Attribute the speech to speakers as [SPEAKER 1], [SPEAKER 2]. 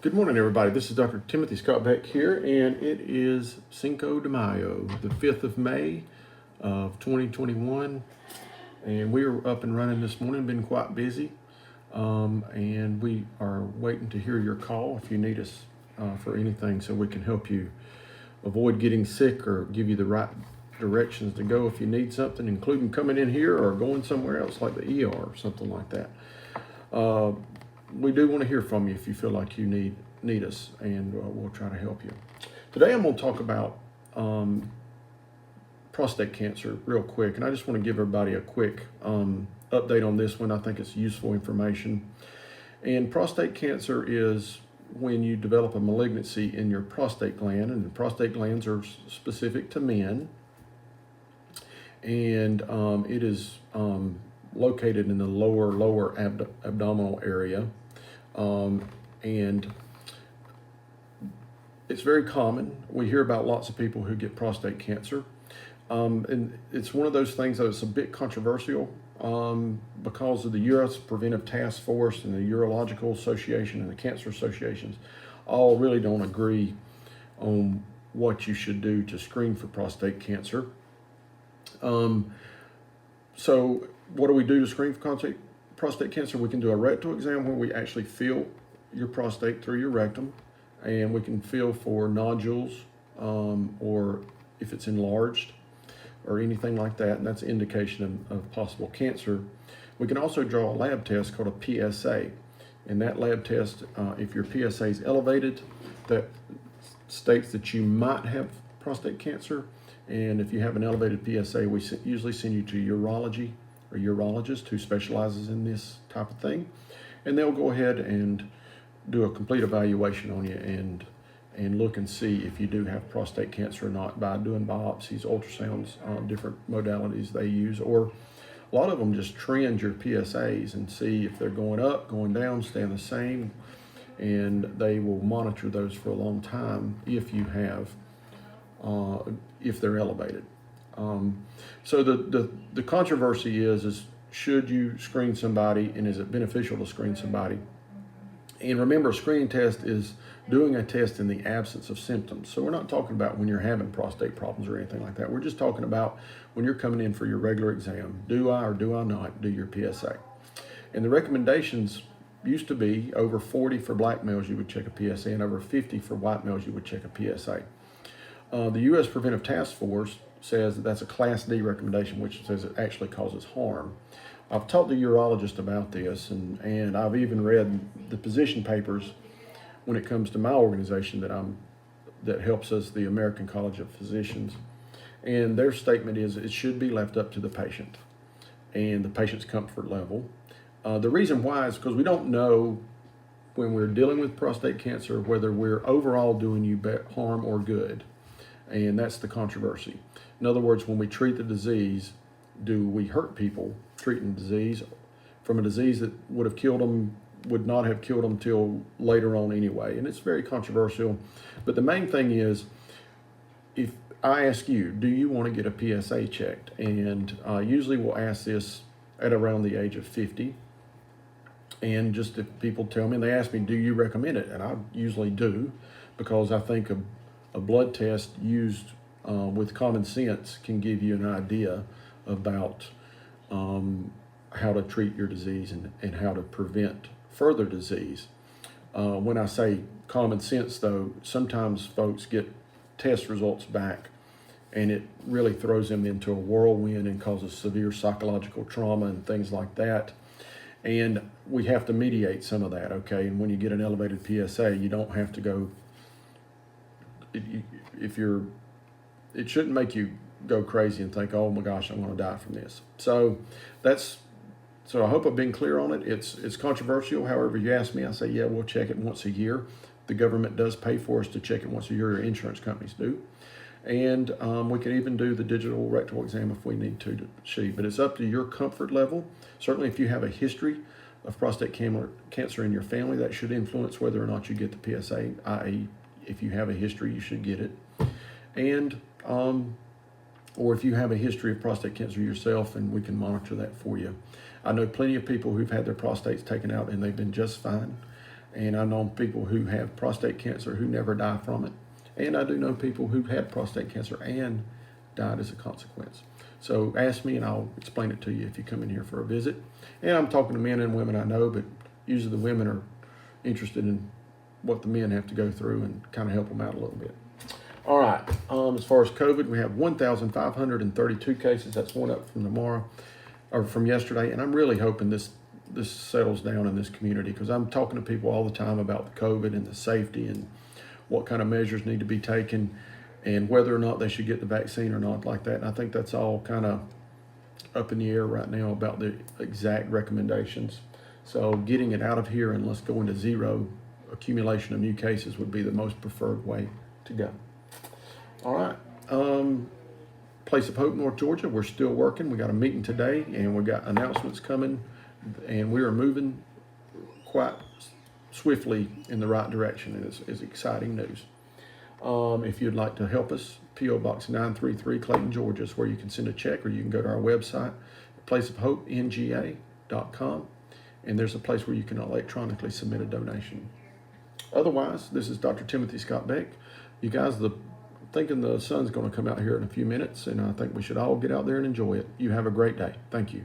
[SPEAKER 1] Good morning, everybody. This is Dr. Timothy Scott Beck here, and it is Cinco de Mayo, the 5th of May of 2021. And we are up and running this morning, been quite busy. And we are waiting to hear your call if you need us for anything so we can help you avoid getting sick or give you the right directions to go if you need something, including coming in here or going somewhere else like the ER or something like that. We do want to hear from you if you feel like you need us, and we'll try to help you. Today I'm going to talk about prostate cancer real quick, and I just want to give everybody a quick update on this one. I think it's useful information. And prostate cancer is when you develop a malignancy in your prostate gland, and the prostate glands are specific to men, and it is located in the lower abdominal area, and it's very common. We hear about lots of people who get prostate cancer, and it's one of those things that is a bit controversial because of the U.S. Preventive Task Force and the Urological Association and the Cancer Associations all really don't agree on what you should do to screen for prostate cancer. So what do we do to screen for prostate cancer? We can do a rectal exam where we actually feel your prostate through your rectum, and we can feel for nodules or if it's enlarged or anything like that, and that's an indication of possible cancer. We can also draw a lab test called a PSA, and that lab test, if your PSA is elevated, that states that you might have prostate cancer. And if you have an elevated PSA, we usually send you to urology or urologist who specializes in this type of thing. And they'll go ahead and do a complete evaluation on you and look and see if you do have prostate cancer or not by doing biopsies, ultrasounds, different modalities they use. Or a lot of them just trend your PSAs and see if they're going up, going down, staying the same. And they will monitor those for a long time if you have if they're elevated. So the controversy is should you screen somebody, and is it beneficial to screen somebody? And remember, a screening test is doing a test in the absence of symptoms. So we're not talking about when you're having prostate problems or anything like that. We're just talking about when you're coming in for your regular exam. Do I or do I not do your PSA? And the recommendations used to be over 40 for black males you would check a PSA, and over 50 for white males you would check a PSA. The U.S. Preventive Task Force says that that's a Class D recommendation, which says it actually causes harm. I've talked to urologists about this, and I've even read the position papers when it comes to my organization that helps us, the American College of Physicians. And their statement is it should be left up to the patient and the patient's comfort level. The reason why is because we don't know when we're dealing with prostate cancer whether we're overall doing you harm or good. And that's the controversy. In other words, when we treat the disease, do we hurt people treating the disease from a disease that would not have killed them till later on anyway? And it's very controversial. But the main thing is, if I ask you, do you want to get a PSA checked? And usually we'll ask this at around the age of 50. And just if people tell me, and they ask me, do you recommend it? And I usually do, because I think a blood test used with common sense can give you an idea about how to treat your disease and how to prevent further disease. When I say common sense, though, sometimes folks get test results back and it really throws them into a whirlwind and causes severe psychological trauma and things like that. And we have to mediate some of that, okay? And when you get an elevated PSA, you don't have to go, it shouldn't make you go crazy and think, oh my gosh, I'm going to die from this. So I hope I've been clear on it. It's controversial. However, you ask me, I say, yeah, we'll check it once a year. The government does pay for us to check it once a year, or insurance companies do. And we can even do the digital rectal exam if we need to see, but it's up to your comfort level. Certainly if you have a history of prostate cancer in your family, that should influence whether or not you get the PSA, i.e. if you have a history, you should get it. And or if you have a history of prostate cancer yourself, and we can monitor that for you. I know plenty of people who've had their prostates taken out and they've been just fine. And I know people who have prostate cancer who never die from it. And I do know people who've had prostate cancer and died as a consequence. So ask me and I'll explain it to you if you come in here for a visit. And I'm talking to men and women I know, but usually the women are interested in what the men have to go through and kind of help them out a little bit. All right. As far as COVID, we have 1,532 cases. That's one up from from yesterday. And I'm really hoping this settles down in this community, because I'm talking to people all the time about the COVID and the safety and what kind of measures need to be taken and whether or not they should get the vaccine or not, like that. And I think that's all kind of up in the air right now about the exact recommendations. So getting it out of here and let's go into zero accumulation of new cases would be the most preferred way to go. All right. Place of Hope, North Georgia, we're still working. We got a meeting today and we got announcements coming, and we are moving quite swiftly in the right direction, and it's exciting news. If you'd like to help us, P.O. Box 933, Clayton, Georgia is where you can send a check, or you can go to our website, placeofhopenga.com, and there's a place where you can electronically submit a donation. Otherwise, this is Dr. Timothy Scott Beck. You guys, thinking the sun's going to come out here in a few minutes, and I think we should all get out there and enjoy it. You have a great day. Thank you.